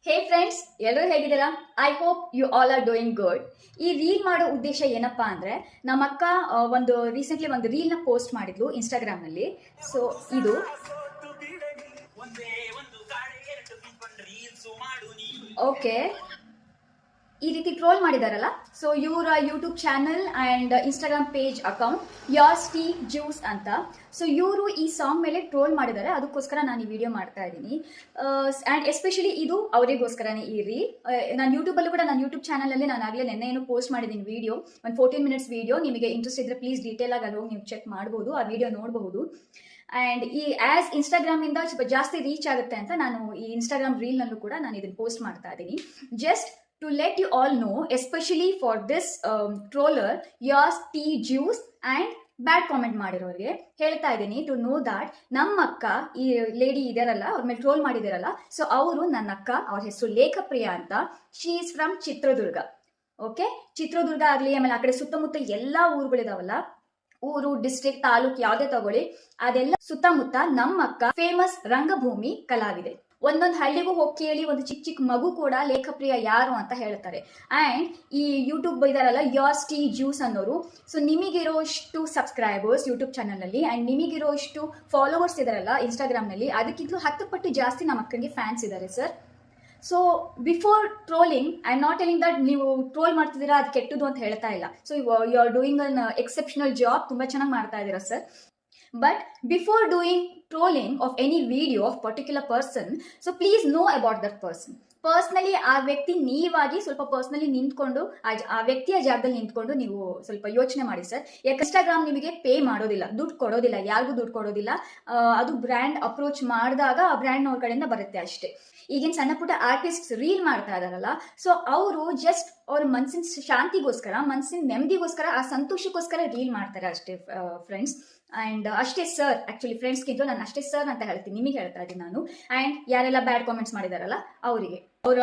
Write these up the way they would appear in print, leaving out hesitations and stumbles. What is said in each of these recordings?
ಹೇ friends, ಎಲ್ಲರೂ ಹೇಗಿದ್ದೀರಾ? I hope you all are doing good. ಈ ರೀಲ್ ಮಾಡೋ ಉದ್ದೇಶ ಏನಪ್ಪಾ ಅಂದ್ರೆ, ನಮ್ಮ ಅಕ್ಕ ರೀಸೆಂಟ್ಲಿ ಒಂದು ರೀಲ್ನ ಪೋಸ್ಟ್ ಮಾಡಿದ್ಲು ಇನ್ಸ್ಟಾಗ್ರಾಮ್ನಲ್ಲಿ. ಸೊ ಇದು ಓಕೆ, ಈ ರೀತಿ ಟ್ರೋಲ್ ಮಾಡಿದಾರಲ್ಲ. ಸೊ ಇವರ YouTube channel and Instagram page account as T juice ಅಂತ. ಸೊ ಇವರು ಈ ಸಾಂಗ್ ಮೇಲೆ ಟ್ರೋಲ್ ಮಾಡಿದ್ದಾರೆ, ಅದಕ್ಕೋಸ್ಕರ ನಾನು ಈ ವಿಡಿಯೋ ಮಾಡ್ತಾ ಇದ್ದೀನಿ. ಆ್ಯಂಡ್ ಎಸ್ಪೆಷಲಿ ಇದು ಅವರಿಗೋಸ್ಕರನೇ ಈ ರೀಲ್. ನಾನು ಯೂಟ್ಯೂಬಲ್ಲೂ ಕೂಡ ನನ್ನ ಯೂಟ್ಯೂಬ್ ಚಾನಲಲ್ಲಿ ನಾನು ಆಗಲೇ ನೆನ್ನೆ ಏನು ಪೋಸ್ಟ್ ಮಾಡಿದ್ದೀನಿ ವಿಡಿಯೋ, ಒಂದು 14 ಮಿನಿಟ್ಸ್ ವಿಡಿಯೋ. ನಿಮಗೆ ಇಂಟ್ರೆಸ್ಟ್ ಇದ್ದರೆ ಪ್ಲೀಸ್ ಡೀಟೇಲ್ ಆಗಿ ಅಲ್ಲಿ ಹೋಗಿ ನೀವು ಚೆಕ್ ಮಾಡ್ಬೋದು, ಆ ವಿಡಿಯೋ ನೋಡಬಹುದು. ಆ್ಯಂಡ್ ಈ ಆ್ಯಸ್ ಇನ್ಸ್ಟಾಗ್ರಾಮಿಂದ ಸ್ವಲ್ಪ ಜಾಸ್ತಿ ರೀಚ್ ಆಗುತ್ತೆ ಅಂತ ನಾನು ಈ ಇನ್ಸ್ಟಾಗ್ರಾಮ್ ರೀಲ್ನಲ್ಲೂ ಕೂಡ ನಾನು ಇದನ್ನು ಪೋಸ್ಟ್ ಮಾಡ್ತಾ ಇದ್ದೀನಿ. Just to let you all know, especially for this troller, yours T juice and bad comment ಮಾಡಿರೋರಿಗೆ ಹೇಳ್ತಾ ಇದ್ದೀನಿ, ಟು ನೋ ದ್ಯಾಟ್ ನಮ್ಮ ಅಕ್ಕ, ಈ ಲೇಡಿ ಇದಾರಲ್ಲ ಅವ್ರ ಮೇಲೆ ಟ್ರೋಲ್ ಮಾಡಿದಾರಲ್ಲ, ಸೊ ಅವರು ನನ್ನ ಅಕ್ಕ. ಅವ್ರ ಹೆಸರು ಲೇಖಪ್ರಿಯಾ ಅಂತ. She is from Chitradurga. Okay, Chitradurga ಆಗಲಿ, ಆಮೇಲೆ ಆ ಕಡೆ ಸುತ್ತಮುತ್ತ ಎಲ್ಲ ಊರುಗಳಿದಾವಲ್ಲ, ಊರು, ಡಿಸ್ಟ್ರಿಕ್ಟ್, ತಾಲೂಕ್ ಯಾವುದೇ ತಗೊಳ್ಳಿ, ಅದೆಲ್ಲ ಸುತ್ತಮುತ್ತ ನಮ್ಮ ಅಕ್ಕ ಫೇಮಸ್ ರಂಗಭೂಮಿ ಕಲಾವಿದೆ. ಒಂದೊಂದು ಹಳ್ಳಿಗೂ ಹೋಗಿ ಕೇಳಿ, ಒಂದು ಚಿಕ್ಕ ಚಿಕ್ಕ ಮಗು ಕೂಡ ಲೇಖಪ್ರಿಯ ಯಾರು ಅಂತ ಹೇಳ್ತಾರೆ. ಆ್ಯಂಡ್ ಈ ಯೂಟ್ಯೂಬ್ ಇದಾರಲ್ಲ ಯಾಸ್ ಟಿ ಜ್ಯೂಸ್ ಅನ್ನೋರು, ಸೊ ನಿಮಗಿರೋಷ್ಟು ಸಬ್ಸ್ಕ್ರೈಬರ್ಸ್ ಯೂಟ್ಯೂಬ್ ಚಾನಲಲ್ಲಿ ಆ್ಯಂಡ್ ನಿಮಗಿರೋಷ್ಟು ಫಾಲೋವರ್ಸ್ ಇದಾರಲ್ಲ ಇನ್ಸ್ಟಾಗ್ರಾಮ್ನಲ್ಲಿ, ಅದಕ್ಕಿಂತಲೂ 10 ಪಟ್ಟು ಜಾಸ್ತಿ ನಮ್ಮ ಅಕ್ಕನಿಗೆ ಫ್ಯಾನ್ಸ್ ಇದ್ದಾರೆ sir. So before trolling, I am not telling that ನೀವು ಟ್ರೋಲ್ ಮಾಡ್ತಿದ್ದೀರಾ ಅದು ಕೆಟ್ಟದು ಅಂತ ಹೇಳ್ತಾ ಇಲ್ಲ. So you are doing an exceptional job, ತುಂಬ ಚೆನ್ನಾಗಿ ಮಾಡ್ತಾ ಇದ್ದೀರಾ sir. But before doing trolling of any video of particular person, so please know about that person. Personally ಆ ವ್ಯಕ್ತಿ ನೀವಾಗಿ ಸ್ವಲ್ಪ ಪರ್ಸ್ನಲಿ ನಿಂತ್ಕೊಂಡು ಆ ವ್ಯಕ್ತಿಯ ಜಾಗದಲ್ಲಿ ನಿಂತ್ಕೊಂಡು ನೀವು ಸ್ವಲ್ಪ ಯೋಚನೆ ಮಾಡಿ ಸರ್. ಯಾಕೆ ಇನ್ಸ್ಟಾಗ್ರಾಮ್ ನಿಮಗೆ ಪೇ ಮಾಡೋದಿಲ್ಲ, ದುಡ್ಡು ಕೊಡೋದಿಲ್ಲ, ಯಾರಿಗೂ ದುಡ್ಡು ಕೊಡೋದಿಲ್ಲ. ಅದು ಬ್ರ್ಯಾಂಡ್ ಅಪ್ರೋಚ್ ಮಾಡಿದಾಗ ಆ ಬ್ರ್ಯಾಂಡ್ನವ್ರ ಕಡೆಯಿಂದ ಬರುತ್ತೆ ಅಷ್ಟೇ. ಈಗಿನ ಸಣ್ಣ ಪುಟ್ಟ ಆರ್ಟಿಸ್ಟ್ ರೀಲ್ ಮಾಡ್ತಾ ಇದಾರಲ್ಲ, ಸೊ ಅವರು ಜಸ್ಟ್ ಅವ್ರ ಮನಸ್ಸಿನ ಶಾಂತಿಗೋಸ್ಕರ, ಮನಸ್ಸಿನ ನೆಮ್ಮದಿಗೋಸ್ಕರ, ಆ ಸಂತೋಷಕ್ಕೋಸ್ಕರ ರೀಲ್ ಮಾಡ್ತಾರೆ ಅಷ್ಟೇ ಫ್ರೆಂಡ್ಸ್. ಆ್ಯಂಡ್ ಅಷ್ಟೇ ಸರ್, ಆ್ಯಕ್ಚುಲಿ ಫ್ರೆಂಡ್ಸ್ಗಿಂತ ನಾನು ಅಷ್ಟೇ ಸರ್ ಅಂತ ಹೇಳ್ತೀನಿ, ನಿಮಗೆ ಹೇಳ್ತಾ ಇದ್ದೀನಿ ನಾನು. ಆ್ಯಂಡ್ ಯಾರೆಲ್ಲ ಬ್ಯಾಡ್ ಕಾಮೆಂಟ್ಸ್ ಮಾಡಿದಾರಲ್ಲ ಅವರಿಗೆ, ಅವರ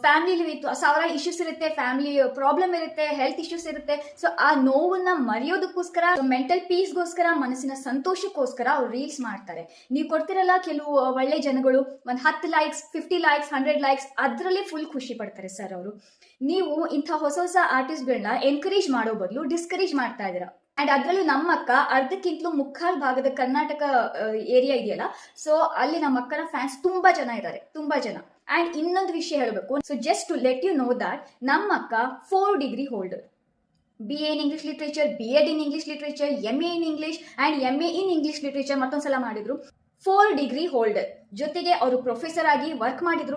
ಫ್ಯಾಮಿಲಿ 1000 ಇಶ್ಯೂಸ್ ಇರುತ್ತೆ, ಫ್ಯಾಮಿಲಿ ಪ್ರಾಬ್ಲಮ್ ಇರುತ್ತೆ, ಹೆಲ್ತ್ ಇಶ್ಯೂಸ್ ಇರುತ್ತೆ. ಸೊ ಆ ನೋವನ್ನ ಮರೆಯೋದಕ್ಕೋಸ್ಕರ, ಮೆಂಟಲ್ ಪೀಸ್ಗೋಸ್ಕರ, ಮನಸ್ಸಿನ ಸಂತೋಷಕ್ಕೋಸ್ಕರ ಅವ್ರು ರೀಲ್ಸ್ ಮಾಡ್ತಾರೆ. ನೀವು ಕೊಡ್ತಿರಲ್ಲ ಕೆಲವು ಒಳ್ಳೆ ಜನಗಳು, ಒಂದು 10 ಲೈಕ್ಸ್, 50 ಲೈಕ್ಸ್, 100 ಲೈಕ್ಸ್, ಅದರಲ್ಲೇ ಫುಲ್ ಖುಷಿ ಪಡ್ತಾರೆ ಸರ್ ಅವರು. ನೀವು ಇಂಥ ಹೊಸ ಹೊಸ ಆರ್ಟಿಸ್ಟ್ಗಳನ್ನ ಎನ್ಕರೇಜ್ ಮಾಡೋ ಬದಲು ಡಿಸ್ಕರೇಜ್ ಮಾಡ್ತಾ ಇದ್ದೀರಾ. ಅಂಡ್ ಅದರಲ್ಲೂ ನಮ್ಮ ಅಕ್ಕ ಅರ್ಧಕ್ಕಿಂತಲೂ ಮುಕ್ಕಾಲ್ ಭಾಗದ ಕರ್ನಾಟಕ ಏರಿಯಾ ಇದೆಯಲ್ಲ, ಸೊ ಅಲ್ಲಿ ನಮ್ಮ ಅಕ್ಕನ ಫ್ಯಾನ್ಸ್ ತುಂಬಾ ಜನ ಇದ್ದಾರೆ, ತುಂಬಾ ಜನ. ಅಂಡ್ ಇನ್ನೊಂದು ವಿಷಯ ಹೇಳಬೇಕು, so just to let you know that ನಮ್ಮ ಅಕ್ಕ 4 degree holder. BA in English Literature, B.Ed in English Literature, MA in English and MA in English Literature ಮತ್ತೊಂದ್ಸಲ ಮಾಡಿದ್ರು. 4 ಡಿಗ್ರಿ ಹೋಲ್ಡರ್. ಜೊತೆಗೆ ಅವರು ಪ್ರೊಫೆಸರ್ ಆಗಿ ವರ್ಕ್ ಮಾಡಿದ್ರು.